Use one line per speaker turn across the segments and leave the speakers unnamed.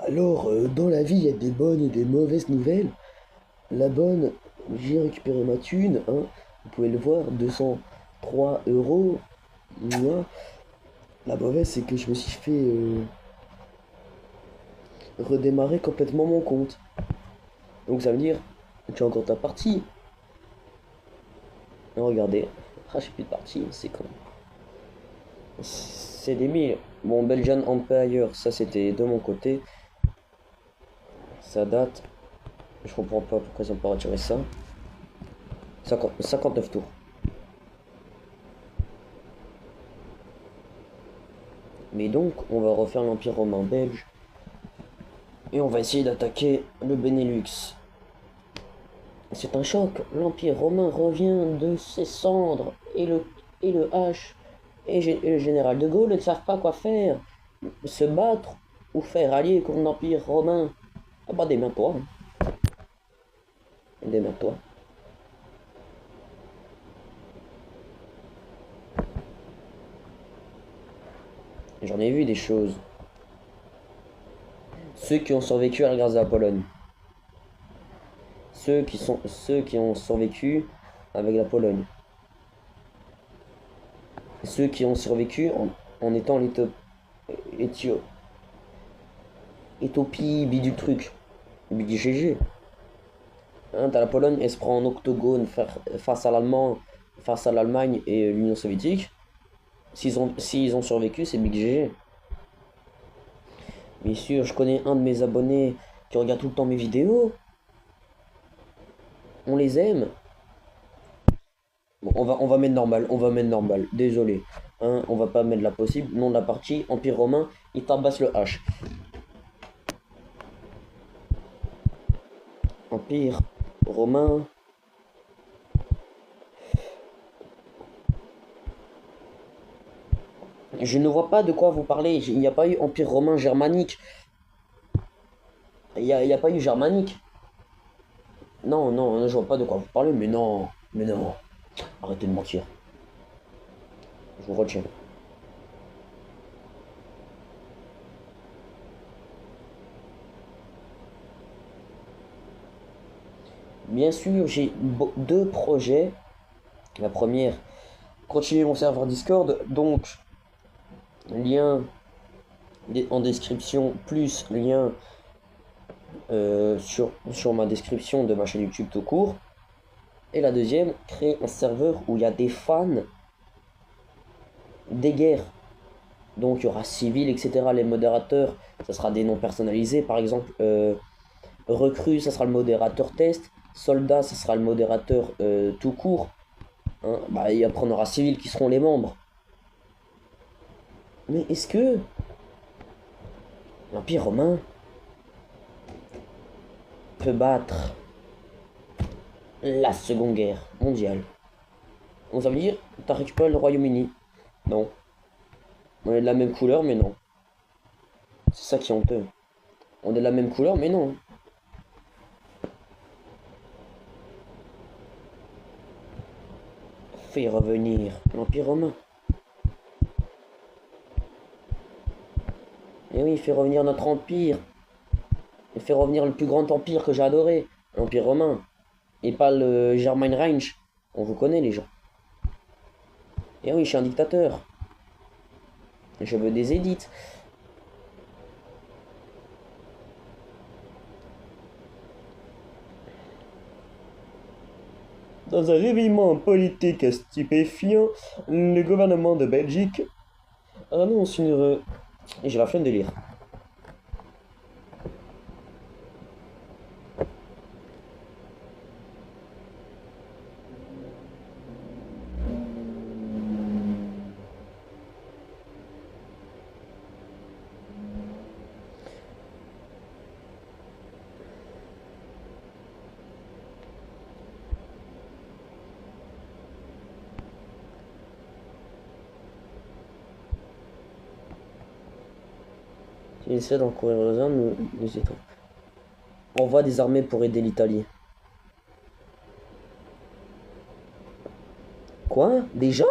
Alors, dans la vie, il y a des bonnes et des mauvaises nouvelles. La bonne, j'ai récupéré ma thune, hein. Vous pouvez le voir, 203 euros. Mouah. La mauvaise, c'est que je me suis fait redémarrer complètement mon compte. Donc ça veut dire, tu as encore ta partie. Et regardez, ah, j'ai plus de partie, c'est con. C'est des mille. Bon, Belgian Empire, ça c'était de mon côté. Ça date. Je comprends pas pourquoi ils ont pas retiré ça. 59 tours. Mais donc, on va refaire l'Empire romain belge. Et on va essayer d'attaquer le Benelux. C'est un choc. L'Empire romain revient de ses cendres. Et le H et le général de Gaulle ne savent pas quoi faire. Se battre ou faire allier contre l'Empire romain. Ah bah démerde-toi. Démerde-toi. J'en ai vu des choses. Ceux qui ont survécu à la guerre de la Pologne. Ceux qui ont survécu avec la Pologne. Ceux qui ont survécu en étant Éthiopie, du truc. Bidi GG. Hein, t'as la Pologne, elle se prend en octogone face à l'Allemagne et l'Union soviétique. S'ils ont survécu, c'est Big GG. Bien sûr, je connais un de mes abonnés qui regarde tout le temps mes vidéos. On les aime. Bon, on va mettre normal. Désolé. Hein, on va pas mettre la possible. Nom de la partie, Empire romain, il tabasse le H. Empire romain. Je ne vois pas de quoi vous parlez. Il n'y a pas eu Empire romain germanique. Il n'y a pas eu germanique. Non, non, je vois pas de quoi vous parlez. Mais non, mais non. Arrêtez de mentir. Je vous retiens. Bien sûr, j'ai deux projets. La première, continuer mon serveur Discord. Donc, lien en description, plus lien sur ma description de ma chaîne YouTube tout court. Et la deuxième, créer un serveur où il y a des fans des guerres. Donc il y aura civil, etc. Les modérateurs, ça sera des noms personnalisés. Par exemple, recrue, ça sera le modérateur test. Soldat, ça sera le modérateur tout court. Hein, bah, et après, on aura civil qui seront les membres. Mais est-ce que l'Empire romain peut battre la Seconde Guerre mondiale? Donc ça veut dire, t'as récupéré le Royaume-Uni. Non. On est de la même couleur, mais non. C'est ça qui est honteux. On est de la même couleur, mais non. Fais revenir l'Empire romain. Et oui, il fait revenir notre empire. Il fait revenir le plus grand empire que j'ai adoré. L'Empire romain. Et pas le German Reich. On vous connaît, les gens. Et oui, je suis un dictateur. Je veux des élites. Dans un réveillement politique stupéfiant, le gouvernement de Belgique annonce une... J'ai la flemme de lire. Il essaie d'encourir aux armes, nous étons. Envoie des armées pour aider l'Italie. Quoi? Déjà?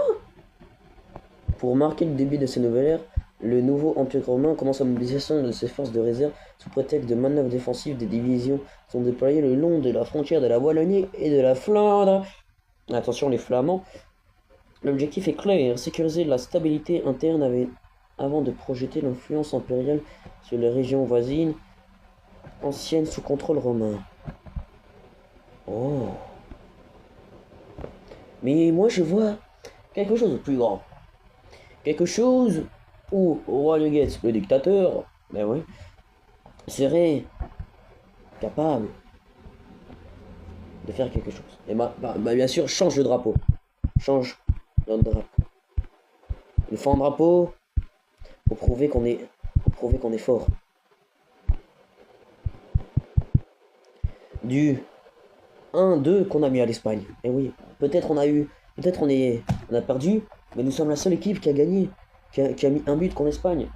Pour marquer le début de cette nouvelle ère, Le nouveau Empire romain commence la mobilisation de ses forces de réserve sous prétexte de manœuvres défensives. Des divisions sont déployées le long de la frontière de la Wallonie et de la Flandre. Attention les Flamands. L'objectif est clair, sécuriser la stabilité interne avant de projeter l'influence impériale sur les régions voisines, anciennes sous contrôle romain. Oh. Mais moi je vois quelque chose de plus grand. Quelque chose où Roi Nuggets, le dictateur, ben oui, serait capable de faire quelque chose. Et bien sûr, change le drapeau. Change notre drapeau. Il faut un drapeau pour prouver qu'on est fort. Du 1-2 qu'on a mis à l'Espagne. Et oui, peut-être on a perdu, mais nous sommes la seule équipe qui a gagné, qui a mis un but contre l'Espagne.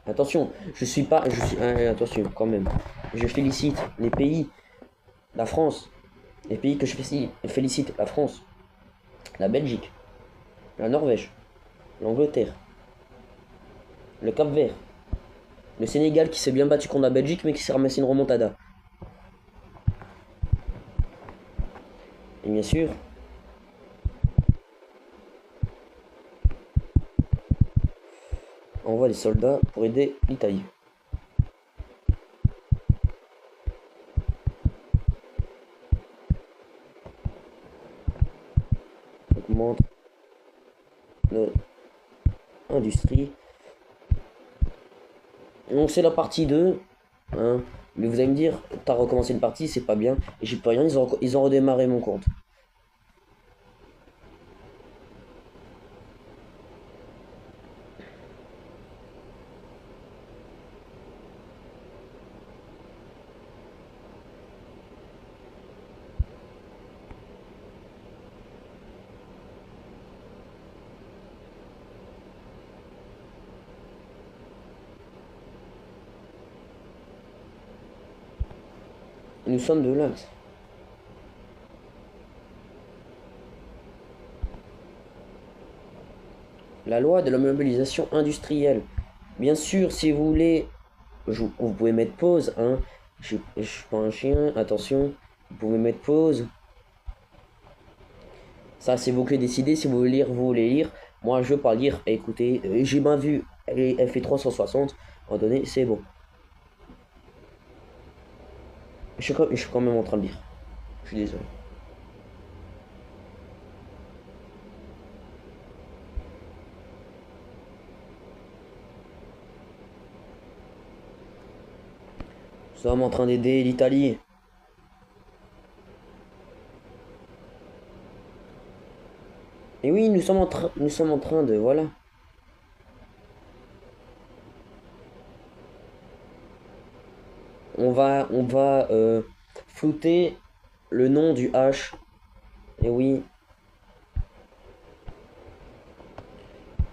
Attention, attention quand même. Je félicite les pays, la France, les pays que je félicite, la France, la Belgique, la Norvège, l'Angleterre, le Cap-Vert, le Sénégal qui s'est bien battu contre la Belgique mais qui s'est ramassé une remontada. Et bien sûr, on envoie des soldats pour aider l'Italie. Augmente notre industrie. Donc c'est la partie 2. Hein. Mais vous allez me dire, t'as recommencé une partie, c'est pas bien. Et j'ai pas rien, ils ont redémarré mon compte. Nous sommes de l'Axe. La loi de la mobilisation industrielle. Bien sûr, si vous voulez, vous pouvez mettre pause. Hein. Je suis pas un chien, attention. Vous pouvez mettre pause. Ça, c'est vous qui décidez. Si vous voulez lire, vous voulez lire. Moi, je veux pas lire. Écoutez, j'ai bien vu. Elle fait 360. À un moment donné, c'est bon. Je suis quand même en train de lire. Je suis désolé. Nous sommes en train d'aider l'Italie. Et oui, nous sommes en train de, voilà. On va flouter le nom du H. Et oui,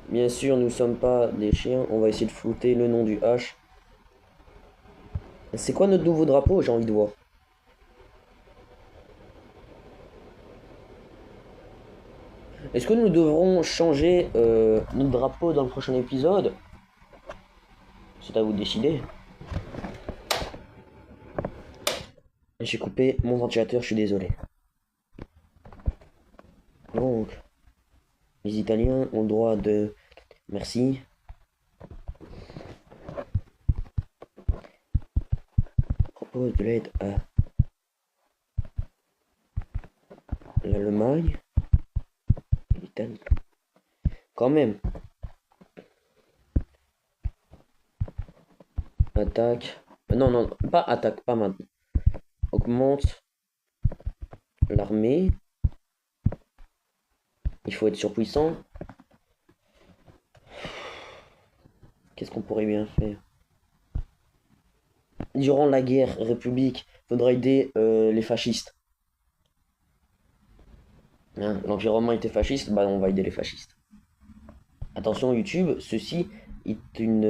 bien sûr, nous sommes pas des chiens. On va essayer de flouter le nom du H. C'est quoi notre nouveau drapeau? J'ai envie de voir. Est-ce que nous devrons changer notre drapeau dans le prochain épisode? C'est à vous de décider. J'ai coupé mon ventilateur, je suis désolé. Donc, les Italiens ont le droit de... Merci. Propose de l'aide à l'Allemagne. L'Italie. Quand même. Attaque. Non, non, pas attaque, pas maintenant. Augmente l'armée. Il faut être surpuissant. Qu'est-ce qu'on pourrait bien faire? Durant la guerre République, faudra aider les fascistes. Hein, l'environnement était fasciste, bah on va aider les fascistes. Attention YouTube, ceci est une...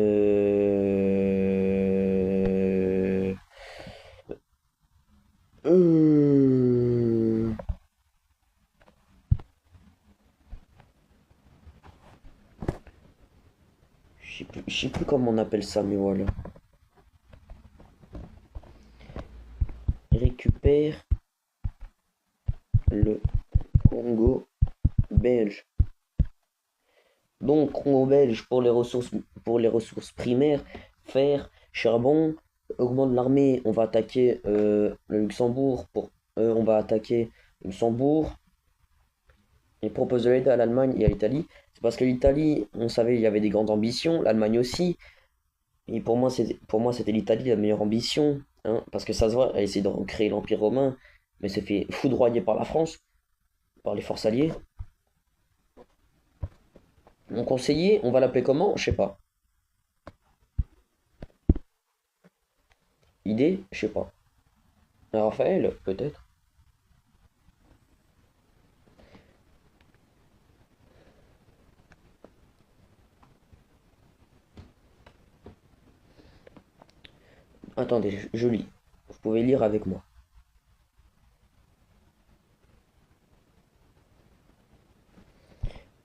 Je sais plus comment on appelle ça, mais voilà. Récupère le Congo belge. Donc, Congo belge pour les ressources primaires, fer, charbon, augmente l'armée. On va attaquer le Luxembourg on va attaquer Luxembourg et propose de l'aide à l'Allemagne et à l'Italie. C'est parce que l'Italie, on savait, il y avait des grandes ambitions, l'Allemagne aussi. Et pour moi, c'était l'Italie la meilleure ambition, hein, parce que ça se voit, elle essaie de recréer l'Empire romain, mais s'est fait foudroyer par la France, par les forces alliées. Mon conseiller, on va l'appeler comment? Je sais pas. Idée? Je sais pas. Raphaël, peut-être. Attendez, je lis. Vous pouvez lire avec moi.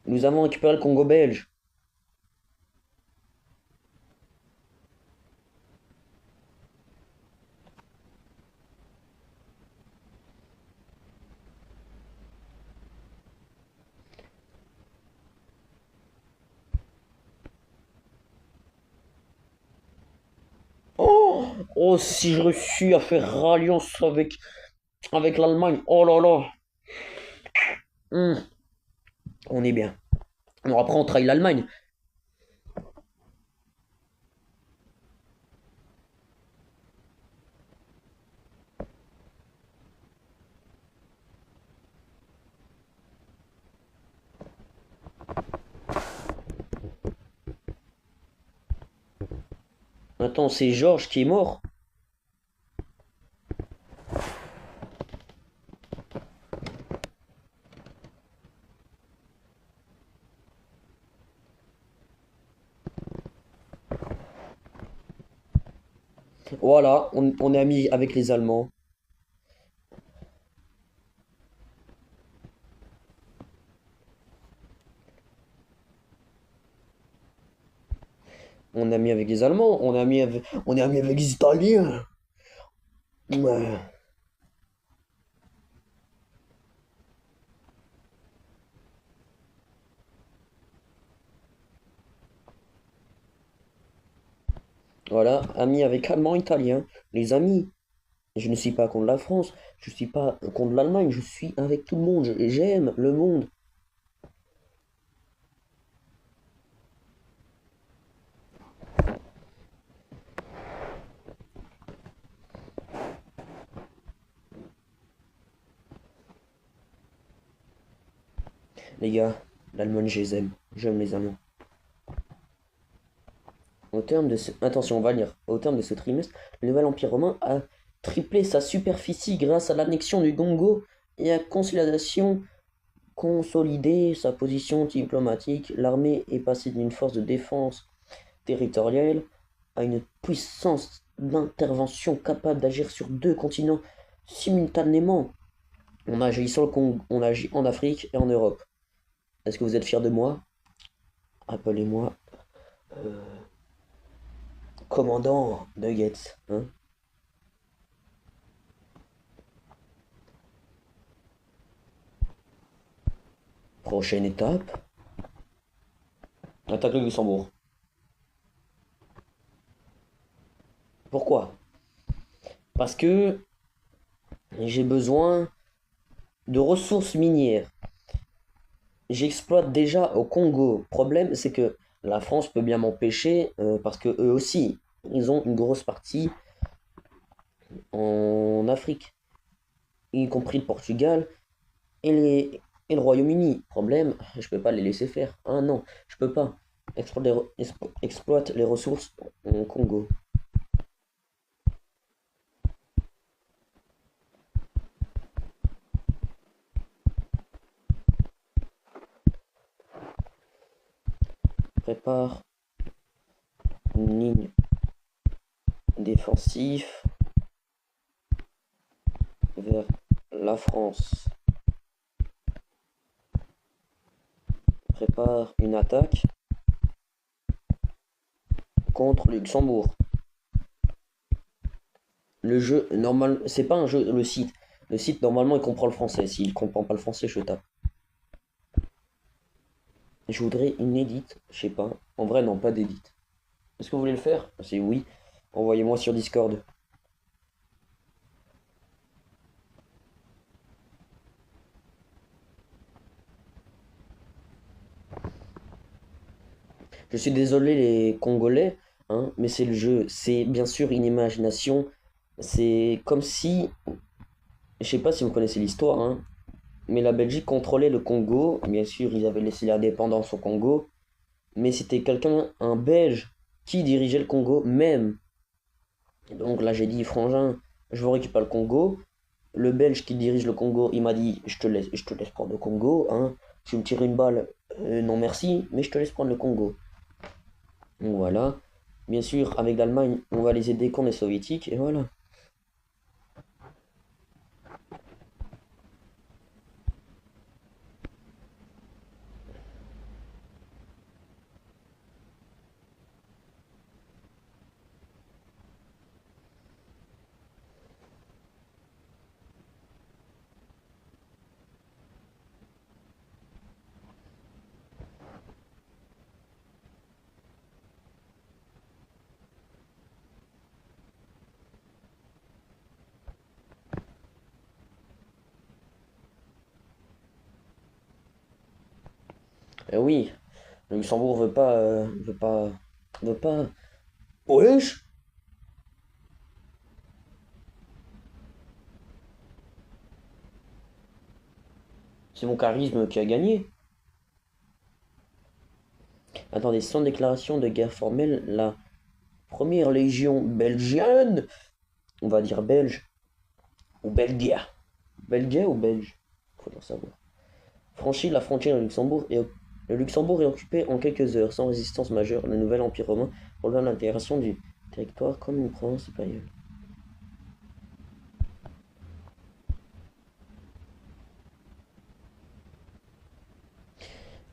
Nous avons récupéré le Congo belge. Oh, oh, si je réussis à faire alliance avec l'Allemagne. Oh là là. On est bien. Bon, après, on trahit l'Allemagne. Attends, c'est Georges qui est mort. Voilà, on est amis avec les Allemands. On est amis avec les Allemands. On est amis avec les Italiens. Ouais. Voilà, amis avec Allemands, Italiens. Les amis. Je ne suis pas contre la France. Je ne suis pas contre l'Allemagne. Je suis avec tout le monde. J'aime le monde. Les gars, l'Allemagne, je les aime. J'aime les Allemands. Attention, on va lire. Au terme de ce trimestre, le nouvel empire romain a triplé sa superficie grâce à l'annexion du Congo et à consolider sa position diplomatique. L'armée est passée d'une force de défense territoriale à une puissance d'intervention capable d'agir sur deux continents simultanément. On agit sur le Congo, on agit en Afrique et en Europe. Est-ce que vous êtes fiers de moi? Appelez-moi commandant Nuggets, hein? Prochaine étape, attaque le Luxembourg. Pourquoi? Parce que j'ai besoin de ressources minières. J'exploite déjà au Congo. Problème, c'est que la France peut bien m'empêcher parce que eux aussi, ils ont une grosse partie en Afrique, y compris le Portugal et le Royaume-Uni. Problème, je peux pas les laisser faire. Ah non, je peux pas. Exploite les ressources au Congo. Prépare une ligne défensive vers la France. Prépare une attaque contre le Luxembourg. Le jeu, normal, c'est pas un jeu, le site. Le site, normalement, il comprend le français. S'il comprend pas le français, je tape. Je voudrais une edit, je sais pas. En vrai, non, pas d'edit. Est-ce que vous voulez le faire? C'est oui. Envoyez-moi sur Discord. Je suis désolé les Congolais, hein, mais c'est le jeu. C'est bien sûr une imagination. C'est comme si, je sais pas si vous connaissez l'histoire, hein, mais la Belgique contrôlait le Congo. Bien sûr, ils avaient laissé l'indépendance au Congo, mais c'était quelqu'un, un Belge, qui dirigeait le Congo même. Donc là, j'ai dit, Frangin, je vous récupère le Congo. Le Belge qui dirige le Congo, il m'a dit, je te laisse prendre le Congo, hein. Tu me tires une balle, non merci, mais je te laisse prendre le Congo. Donc voilà. Bien sûr, avec l'Allemagne, on va les aider contre les Soviétiques, et voilà. Oui, le Luxembourg veut pas. Wesh! C'est mon charisme qui a gagné. Attendez, sans déclaration de guerre formelle, la première légion belgienne, on va dire belge, ou belgia. Belgia ou belge? Faudra savoir. Franchit la frontière du Luxembourg et le Luxembourg est occupé en quelques heures, sans résistance majeure. Le nouvel empire romain ordonne l'intégration du territoire comme une province impériale.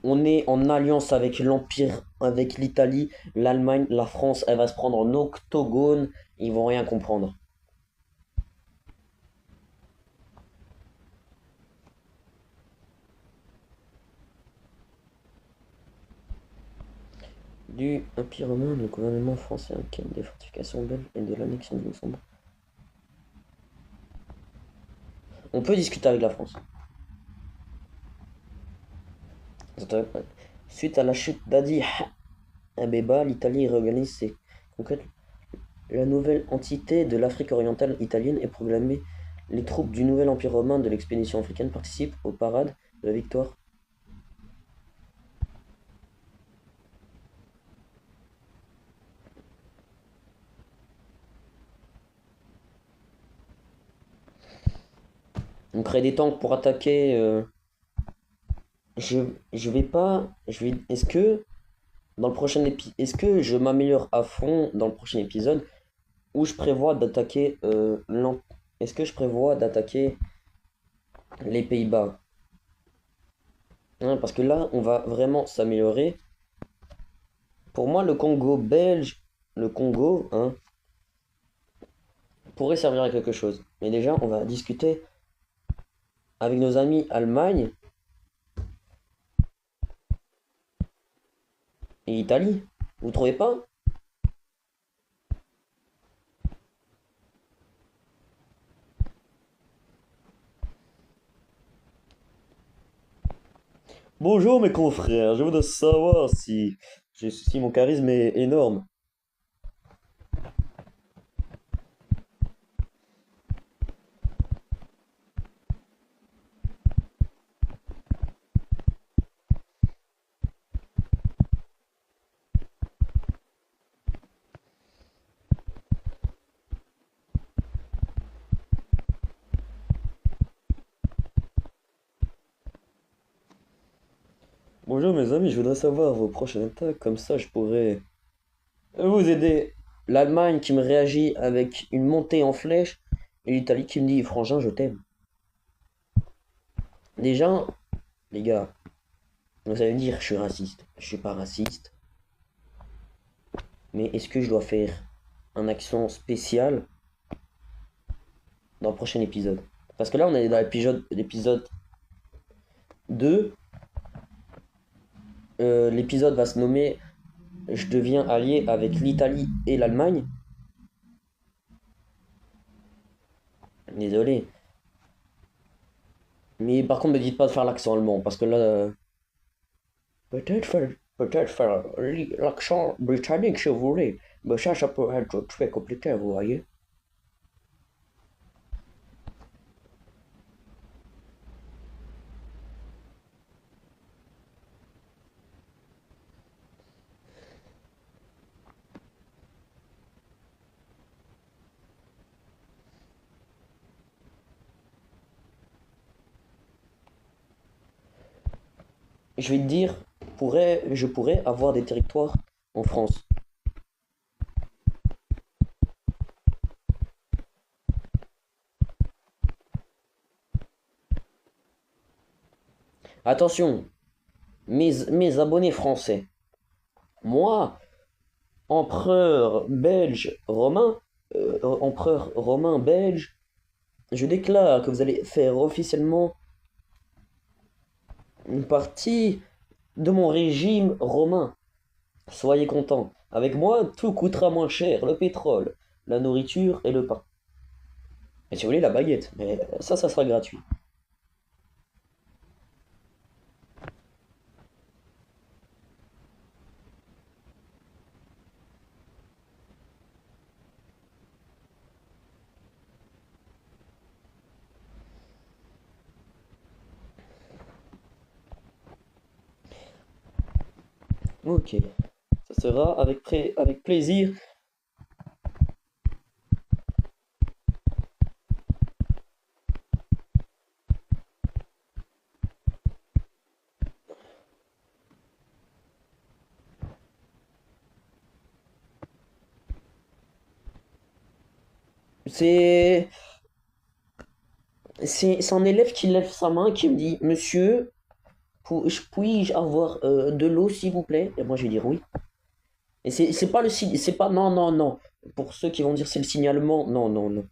On est en alliance avec l'Empire, avec l'Italie, l'Allemagne, la France, elle va se prendre en octogone, ils vont rien comprendre. Du Empire romain, le gouvernement français inquiète des fortifications belges et de l'annexion du Luxembourg. On peut discuter avec la France. Suite à la chute d'Adi Abeba, l'Italie réorganise ses conquêtes. La nouvelle entité de l'Afrique orientale italienne est proclamée. Les troupes du nouvel empire romain de l'expédition africaine participent aux parades de la victoire. On crée des tanks pour attaquer. Je, je vais pas. Je vais. Est-ce que dans le prochain épisode, est-ce que je m'améliore à fond dans le prochain épisode ou je prévois d'attaquer est-ce que je prévois d'attaquer les Pays-Bas? Hein, parce que là, on va vraiment s'améliorer. Pour moi, le Congo belge, le Congo, hein, pourrait servir à quelque chose. Mais déjà, on va discuter avec nos amis Allemagne et Italie. Vous trouvez pas? Bonjour mes confrères, je voudrais savoir si mon charisme est énorme. Bonjour mes amis, je voudrais savoir vos prochaines attaques, comme ça je pourrais vous aider. L'Allemagne qui me réagit avec une montée en flèche et l'Italie qui me dit Frangin, je t'aime. Déjà, les gars, vous allez me dire je suis raciste. Je suis pas raciste. Mais est-ce que je dois faire un accent spécial dans le prochain épisode? Parce que là, on est dans l'épisode 2. L'épisode va se nommer Je deviens allié avec l'Italie et l'Allemagne. Désolé. Mais par contre, me dites pas de faire l'accent allemand, parce que là, peut-être faire l'accent britannique si vous voulez. Mais ça peut être très compliqué, vous voyez. Je vais te dire, je pourrais avoir des territoires en France. Attention, mes abonnés français. Moi, empereur romain belge, je déclare que vous allez faire officiellement une partie de mon régime romain. Soyez contents. Avec moi, tout coûtera moins cher, le pétrole, la nourriture et le pain. Et si vous voulez, la baguette, mais ça sera gratuit. Ok, ça sera avec plaisir. C'est c'est un élève qui lève sa main qui me dit, Monsieur, puis-je avoir de l'eau s'il vous plaît? Et moi je vais dire oui. Et c'est pas le signe, c'est pas non non non. Pour ceux qui vont dire c'est le signalement, non non non.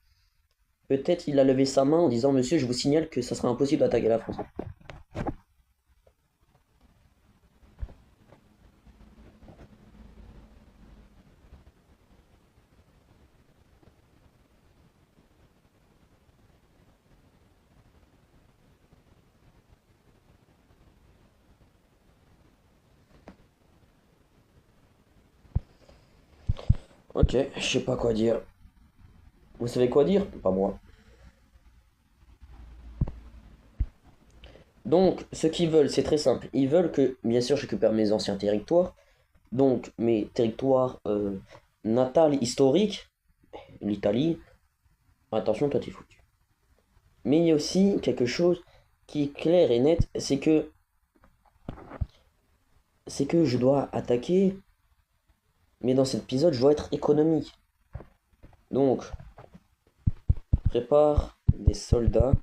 Peut-être il a levé sa main en disant Monsieur, je vous signale que ça sera impossible d'attaquer la France. Ok, je sais pas quoi dire. Vous savez quoi dire? Pas moi. Donc, ce qu'ils veulent, c'est très simple. Ils veulent que, bien sûr, je récupère mes anciens territoires. Donc, mes territoires natals historiques, l'Italie. Attention, toi, t'es foutu. Mais il y a aussi quelque chose qui est clair et net, c'est que je dois attaquer, mais dans cet épisode, je dois être économique. Donc, prépare des soldats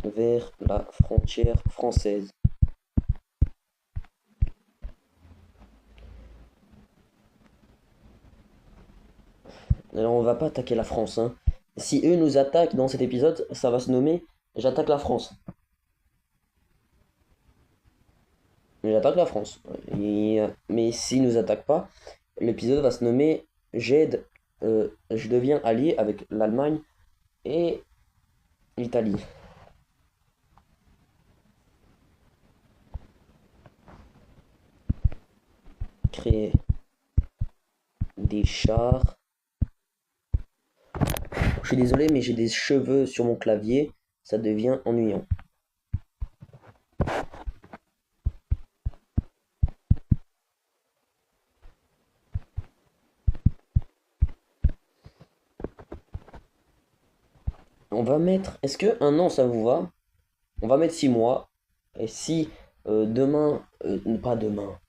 vers la frontière française. Alors, on va pas attaquer la France, hein. Si eux nous attaquent dans cet épisode, ça va se nommer J'attaque la France. J'attaque la France. Mais s'ils nous attaquent pas, l'épisode va se nommer J'aide, je deviens allié avec l'Allemagne et l'Italie. Créer des chars. Je suis désolé, mais j'ai des cheveux sur mon clavier, ça devient ennuyant. On va mettre. Est-ce que un an ça vous va? On va mettre 6 mois. Et si demain. Pas demain.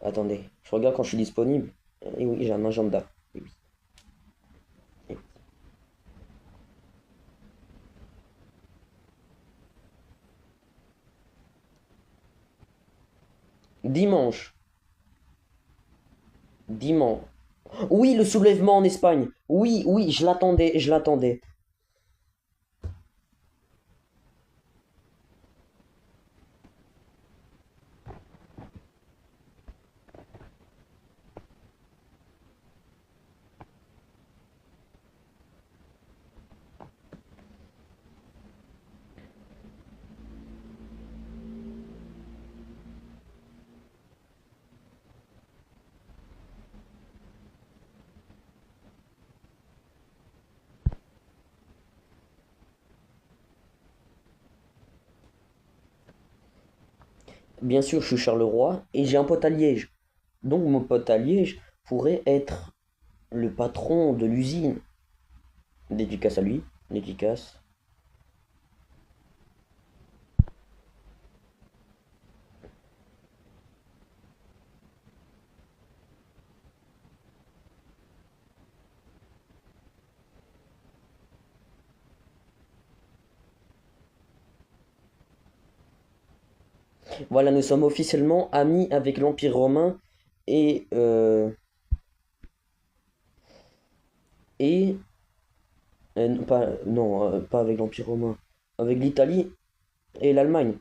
Attendez, je regarde quand je suis disponible. Et oui, j'ai un agenda. Eh oui. Eh oui. Dimanche. Dimanche. Oui, le soulèvement en Espagne. Oui, oui, je l'attendais, je l'attendais. Bien sûr, je suis Charleroi et j'ai un pote à Liège. Donc mon pote à Liège pourrait être le patron de l'usine. Dédicace à lui, dédicace. Voilà, nous sommes officiellement amis avec l'Empire romain et, euh, et non, pas, non, pas avec l'Empire romain, avec l'Italie et l'Allemagne.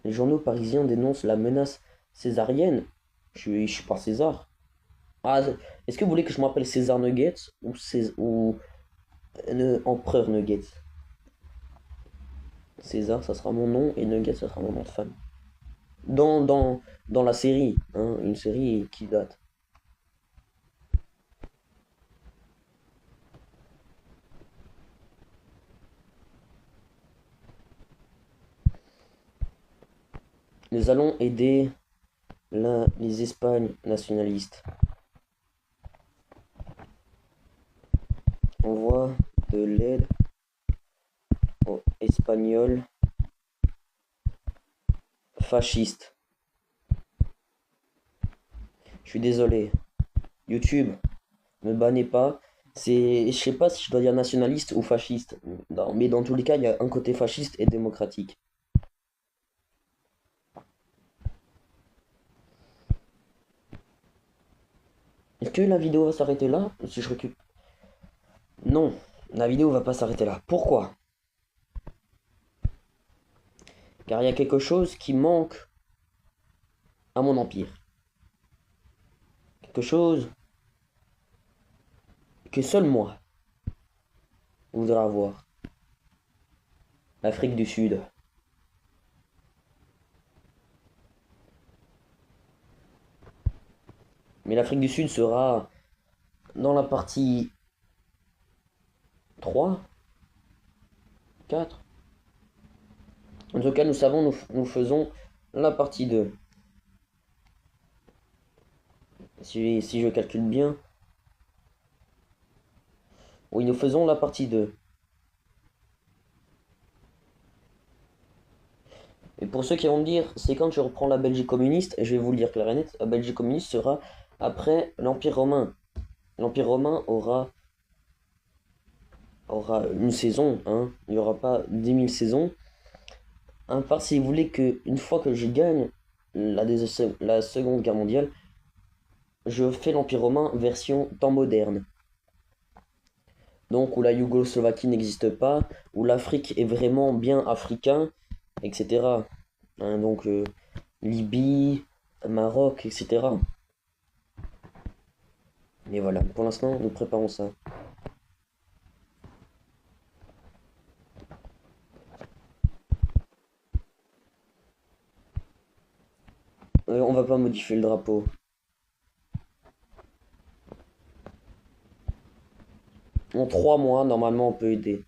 Les journaux parisiens dénoncent la menace césarienne. Je suis pas César. Ah, est-ce que vous voulez que je m'appelle César Nuggets ou Empereur Nuggets? César, ça sera mon nom et Nuggets, ça sera mon nom de famille. Dans la série, hein, une série qui date. Nous allons aider les Espagnes nationalistes. Envoie de l'aide aux Espagnols fascistes. Je suis désolé. YouTube, me bannez pas. Je sais pas si je dois dire nationaliste ou fasciste. Non, mais dans tous les cas, il y a un côté fasciste et démocratique. Est-ce que la vidéo va s'arrêter là? Si je recule. Non, la vidéo va pas s'arrêter là. Pourquoi? Car il y a quelque chose qui manque à mon empire. Quelque chose que seul moi voudrais avoir. L'Afrique du Sud. Mais l'Afrique du Sud sera dans la partie 3, 4. En tout cas, nous savons, nous faisons la partie 2. Si je calcule bien. Oui, nous faisons la partie 2. Et pour ceux qui vont me dire, c'est quand je reprends la Belgique communiste, et je vais vous le dire clair et net, la Belgique communiste sera après l'Empire romain. L'Empire romain aura une saison, hein. Il n'y aura pas 10 000 saisons. À part si vous voulez que, une fois que je gagne la Seconde Guerre mondiale, je fais l'Empire romain version temps moderne. Donc où la Yougoslavie n'existe pas, où l'Afrique est vraiment bien africain, etc. Hein, donc Libye, Maroc, etc. Mais voilà, pour l'instant, nous préparons ça. On va pas modifier le drapeau. En 3 mois, normalement, on peut aider.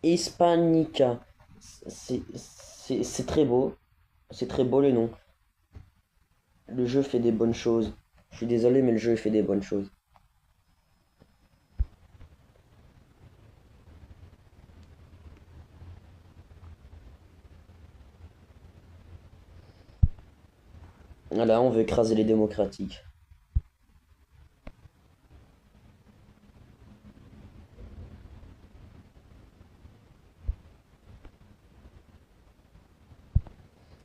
Hispanica. C'est très beau. C'est très beau le nom. Le jeu fait des bonnes choses. Je suis désolé, mais le jeu fait des bonnes choses. Là, on veut écraser les démocratiques.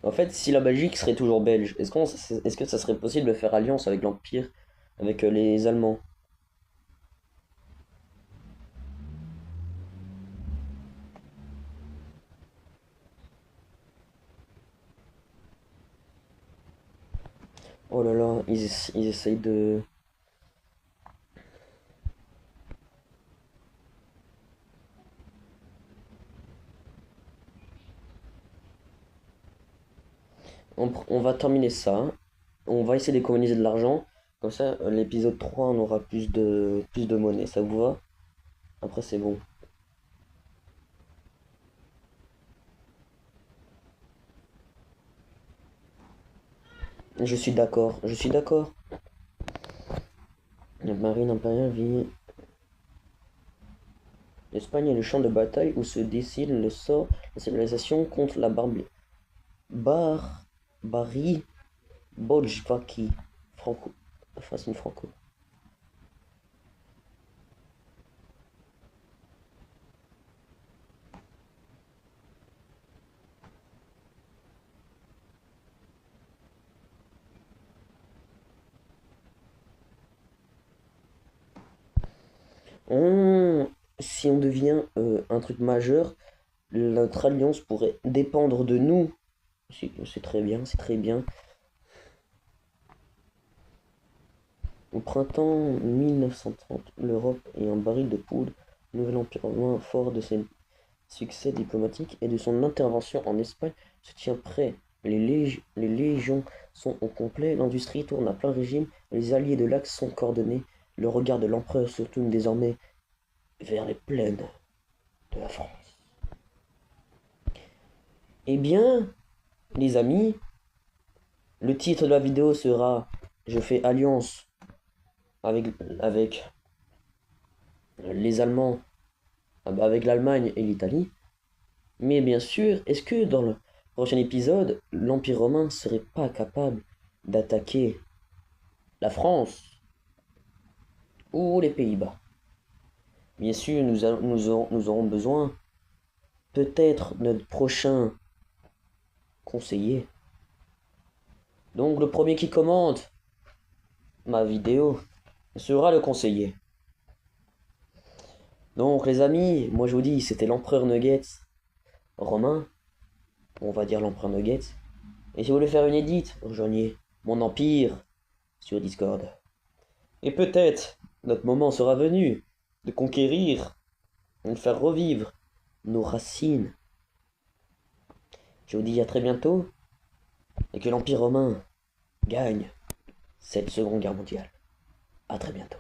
En fait, si la Belgique serait toujours belge, est-ce que ça serait possible de faire alliance avec l'Empire, avec les Allemands? Oh là là, ils essayent de... On va terminer ça. On va essayer d'économiser de l'argent. Comme ça, l'épisode 3, on aura plus de monnaie. Ça vous va? Après, c'est bon. Je suis d'accord, je suis d'accord. La marine impériale vit. L'Espagne est le champ de bataille où se décide le sort de la civilisation contre la barbarie bolchevique. Franco. Fascine Franco. On... Si on devient un truc majeur, notre alliance pourrait dépendre de nous. C'est très bien, c'est très bien. Au printemps 1930, l'Europe est un baril de poudre. Le nouvel empire romain, fort de ses succès diplomatiques et de son intervention en Espagne, se tient prêt. Les légions sont au complet, l'industrie tourne à plein régime, les alliés de l'Axe sont coordonnés. Le regard de l'empereur se tourne désormais vers les plaines de la France. Eh bien, les amis, le titre de la vidéo sera Je fais alliance avec, avec les Allemands, avec l'Allemagne et l'Italie. Mais bien sûr, est-ce que dans le prochain épisode, l'Empire romain serait pas capable d'attaquer la France ou les Pays-Bas? Bien sûr, nous aurons besoin, peut-être, de notre prochain conseiller. Donc le premier qui commente ma vidéo sera le conseiller. Donc les amis, moi je vous dis, c'était l'empereur Nuggets romain, on va dire l'empereur Nuggets. Et si vous voulez faire une édite, rejoignez mon empire sur Discord. Et peut-être notre moment sera venu de conquérir, de faire revivre nos racines. Je vous dis à très bientôt et que l'Empire romain gagne cette seconde guerre mondiale. À très bientôt.